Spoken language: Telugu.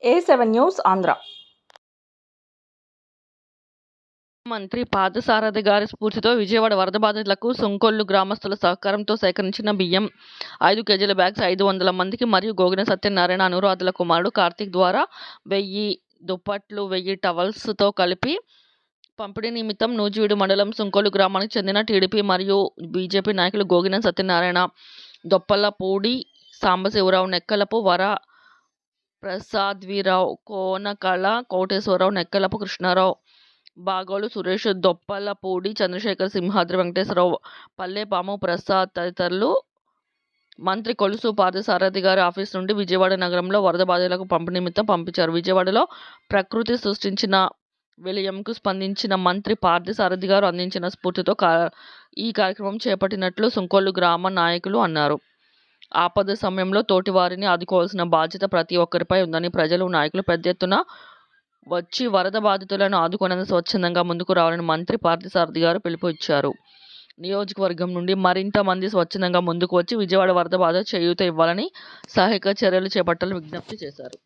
A7 news Andhra. మంత్రి పార్థసారథి గారి స్ఫూర్తితో విజయవాడ వరద బాధితులకు సుంకొల్లు గ్రామస్తుల సహకారంతో సేకరించిన బియ్యం 5 కేజీల బ్యాగ్స్ 500 మందికి మరియు గోగిన సత్యనారాయణ అనురాధుల కుమారుడు కార్తీక్ ద్వారా 1000 దుప్పట్లు 1000 టవల్స్తో కలిపి పంపిణీ నిమిత్తం నూజివీడు మండలం సుంకొల్లు గ్రామానికి చెందిన టీడీపీ మరియు బీజేపీ నాయకులు గోగిన సత్యనారాయణ, దొప్పలపూడి సాంబశివరావు, నెక్కలపు వర ప్రసాద్వీరావు, కోనకళ కోటేశ్వరరావు, నెక్కలపు కృష్ణారావు, బాగోలు సురేష్, దొప్పలపూడి చంద్రశేఖర్, సింహాద్రి వెంకటేశ్వరరావు, పల్లెపాము ప్రసాద్ తదితరులు మంత్రి కొలుసు పార్థసారథి గారి ఆఫీస్ నుండి విజయవాడ నగరంలో వరద బాధితులకు పంపిణీ నిమిత్తం పంపించారు. విజయవాడలో ప్రకృతి సృష్టించిన విలయంకు స్పందించిన మంత్రి పార్థసారథి గారు అందించిన స్ఫూర్తితో ఈ కార్యక్రమం చేపట్టినట్లు సుంకొల్లు గ్రామ నాయకులు అన్నారు. ఆపద సమయంలో తోటి వారిని ఆదుకోవాల్సిన బాధ్యత ప్రతి ఒక్కరిపై ఉందని, ప్రజలు, నాయకులు పెద్ద ఎత్తున వచ్చి వరద బాధితులను ఆదుకునేందుకు స్వచ్ఛందంగా ముందుకు రావాలని మంత్రి పార్థసారథి గారు పిలుపు ఇచ్చారు. నియోజకవర్గం నుండి మరింత మంది స్వచ్ఛందంగా ముందుకు వచ్చి విజయవాడ వరద బాధితులకు చేయూత ఇవ్వాలని, సహాయక చర్యలు చేపట్టాలని విజ్ఞప్తి చేశారు.